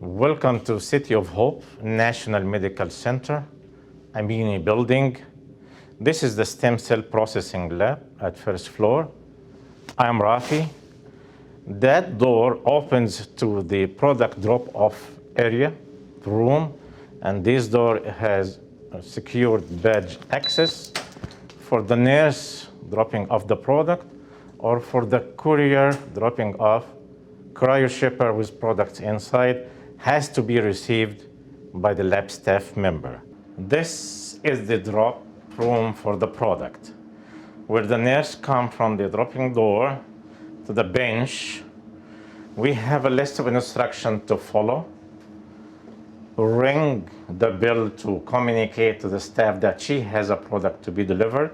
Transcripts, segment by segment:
Welcome to City of Hope National Medical Center, Amini building. This is the stem cell processing lab at first floor. I'm Rafi. That door opens to the product drop-off area, room, and this door has a secured badge access for the nurse dropping off the product or for the courier dropping off. Cryo shipper with products inside has to be received by the lab staff member. This is the drop room for the product, where the nurse comes from the dropping door to the bench. We have a list of instructions to follow. Ring the bell to communicate to the staff that she has a product to be delivered.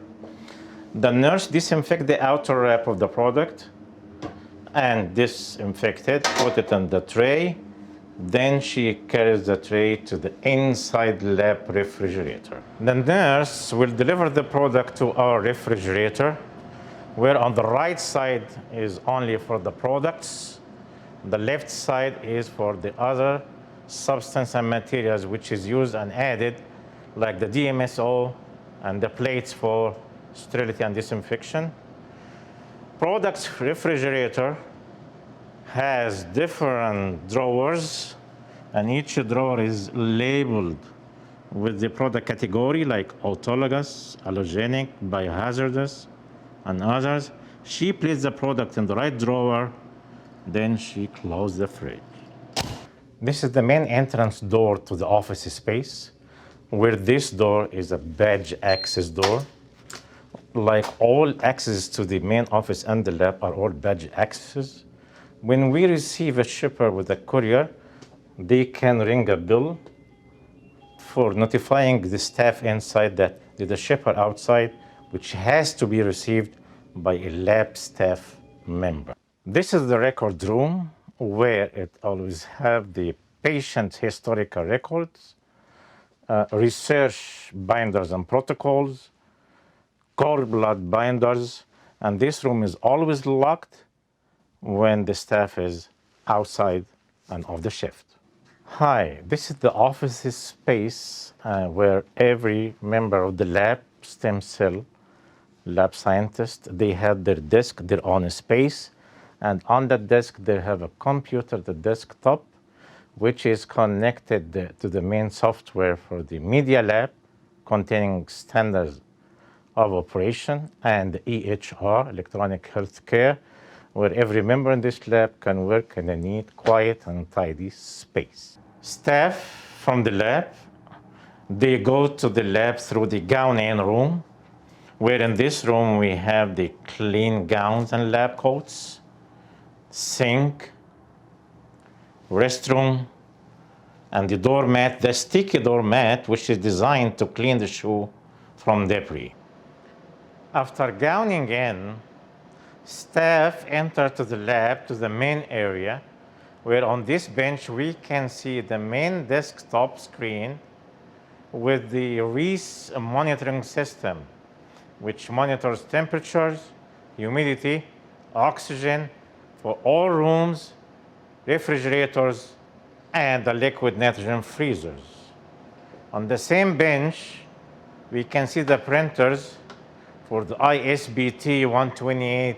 The nurse disinfects the outer wrap of the product and disinfect it, put it on the tray. Then she carries the tray to the inside lab refrigerator. The nurse will deliver the product to our refrigerator, where on the right side is only for the products. The left side is for the other substance and materials which is used and added, like the DMSO and the plates for sterility and disinfection. Products refrigerator has different drawers, and each drawer is labeled with the product category like autologous, allogenic, biohazardous, and others. She placed the product in the right drawer, then she closed the fridge. This is the main entrance door to the office space, where this door is a badge access door. Like all access to the main office and the lab are all badge accesses. When we receive a shipper with a courier, they can ring a bell for notifying the staff inside that there's a shipper outside, which has to be received by a lab staff member. This is the record room, where it always have the patient historical records, research binders and protocols, cord blood binders, and this room is always locked when the staff is outside and off the shift. Hi, this is the office space where every member of the lab, stem cell lab scientist, they have their desk, their own space, and on that desk they have a computer, the desktop, which is connected to the main software for the media lab, containing standards of operation, and EHR, electronic healthcare, where every member in this lab can work in a neat, quiet, and tidy space. Staff from the lab, they go to the lab through the gown-in room, where in this room we have the clean gowns and lab coats, sink, restroom, and the doormat, the sticky doormat, which is designed to clean the shoe from debris. After gowning in, staff enter to the lab, to the main area, where on this bench we can see the main desktop screen with the REACE monitoring system, which monitors temperatures, humidity, oxygen for all rooms, refrigerators, and the liquid nitrogen freezers. On the same bench, we can see the printers for the ISBT 128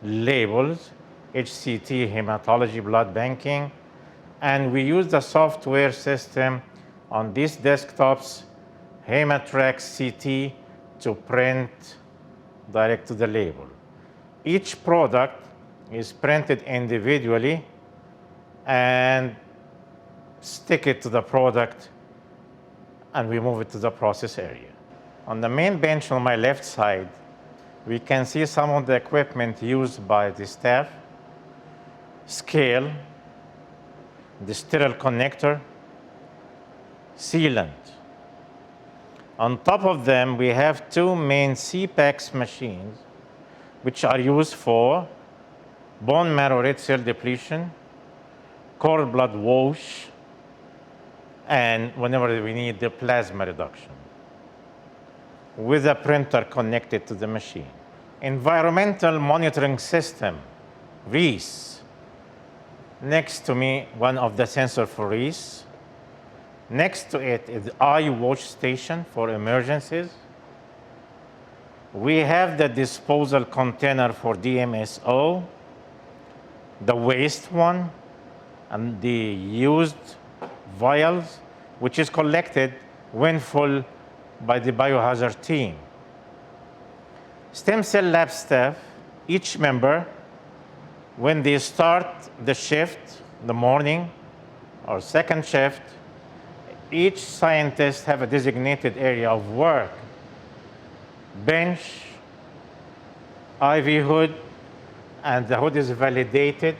labels, HCT hematology blood banking, and we use the software system on these desktops, Hematrax CT, to print direct to the label. Each product is printed individually and stick it to the product, and we move it to the process area. On the main bench on my left side, we can see some of the equipment used by the staff: scale, the sterile connector, sealant. On top of them, we have two main CPAX machines, which are used for bone marrow red cell depletion, cord blood wash, and whenever we need the plasma reduction, with a printer connected to the machine. Environmental monitoring system, REACE. Next to me, one of the sensor for Reese. Next to it is the eye watch station for emergencies. We have the disposal container for DMSO, the waste one, and the used vials, which is collected when full by the biohazard team. Stem cell lab staff, each member, when they start the shift, the morning or second shift, each scientist have a designated area of work. Bench, IV hood, and the hood is validated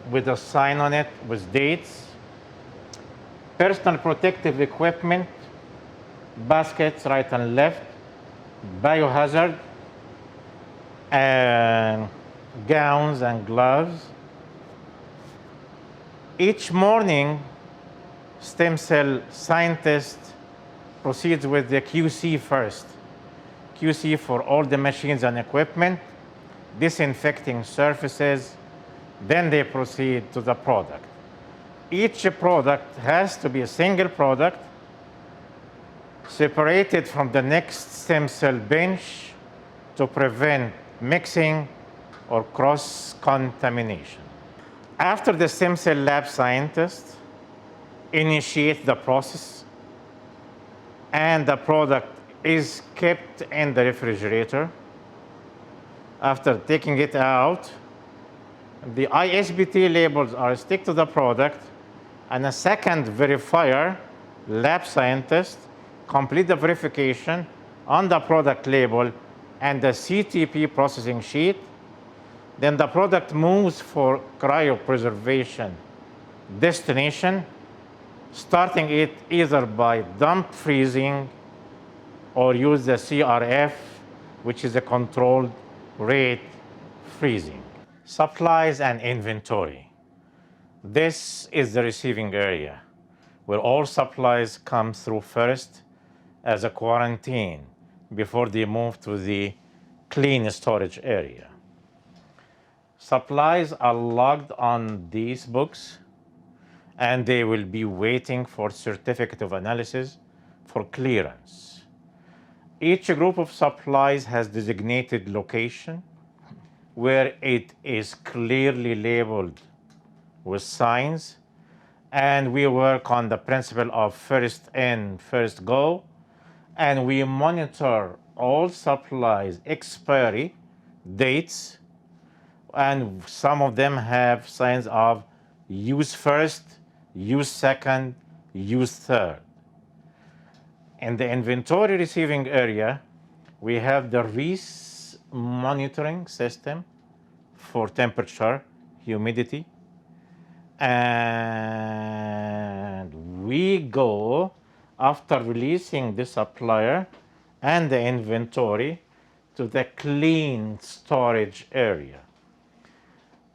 with a sign on it with dates. Personal protective equipment, baskets right and left, biohazard, and gowns and gloves. Each morning, stem cell scientist proceeds with the QC first. QC for all the machines and equipment, disinfecting surfaces, then they proceed to the product. Each product has to be a single product, separated from the next stem cell bench to prevent mixing or cross-contamination. After the stem cell lab scientist initiate the process and the product is kept in the refrigerator, after taking it out, the ISBT labels are stick to the product, and a second verifier, lab scientist, complete the verification on the product label and the CTP processing sheet. Then the product moves for cryopreservation destination, starting it either by dump freezing or use the CRF, which is a controlled rate freezing. Supplies and inventory. This is the receiving area where all supplies come through first as a quarantine before they move to the clean storage area. Supplies are logged on these books and they will be waiting for certificate of analysis for clearance. Each group of supplies has designated location where it is clearly labeled with signs, and we work on the principle of first in, first go, and we monitor all supplies expiry dates, and some of them have signs of use first, use second, use third. In the inventory receiving area, we have the Reese monitoring system for temperature, humidity, and we go after releasing the supplier and the inventory to the clean storage area.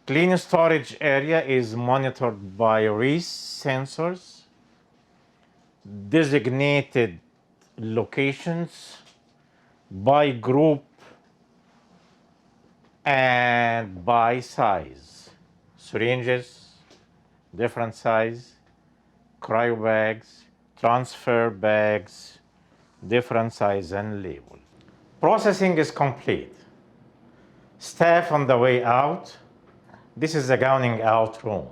Clean storage area is monitored by Reese sensors, designated locations by group and by size. Syringes, different size, cryo bags, transfer bags, different size and label. Processing is complete. Staff on the way out. This is the gowning out room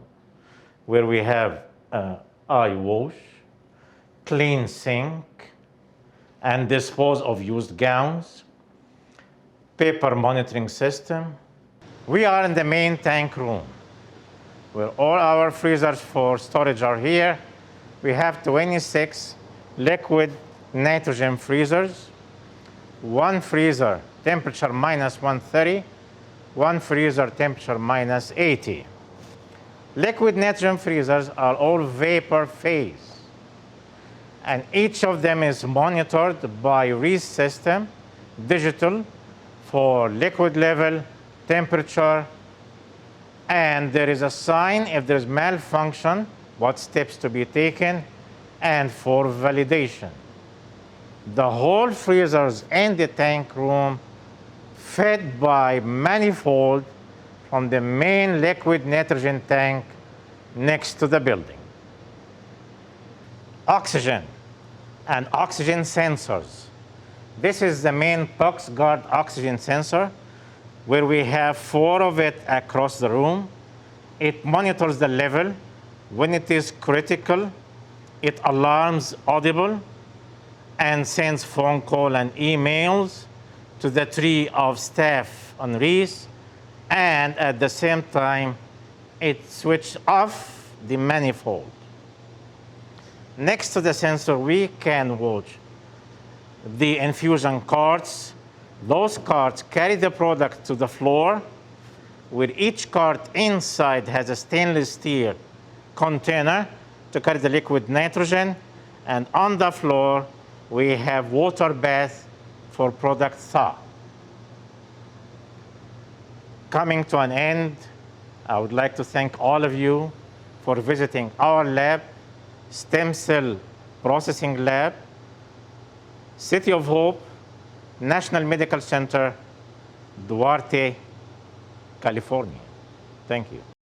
where we have eye wash, clean sink, and dispose of used gowns, paper monitoring system. We are in the main tank room where all our freezers for storage are here. We have 26 liquid nitrogen freezers, one freezer temperature minus 130, one freezer temperature minus 80. Liquid nitrogen freezers are all vapor phase, and each of them is monitored by Reese system, digital, for liquid level, temperature, and there is a sign if there's malfunction, what steps to be taken, and for validation. The whole freezers in the tank room fed by manifold on the main liquid nitrogen tank next to the building. Oxygen and oxygen sensors. This is the main box guard oxygen sensor, where we have 4 of it across the room. It monitors the level. When it is critical, it alarms audible and sends phone call and emails to the 3 of staff on Reese, and at the same time, it switches off the manifold. Next to the sensor, we can watch the infusion carts. Those carts carry the product to the floor, where each cart inside has a stainless steel container to carry the liquid nitrogen, and on the floor, we have water bath for product thaw. Coming to an end, I would like to thank all of you for visiting our lab, Stem Cell Processing Lab, City of Hope, National Medical Center, Duarte, California. Thank you.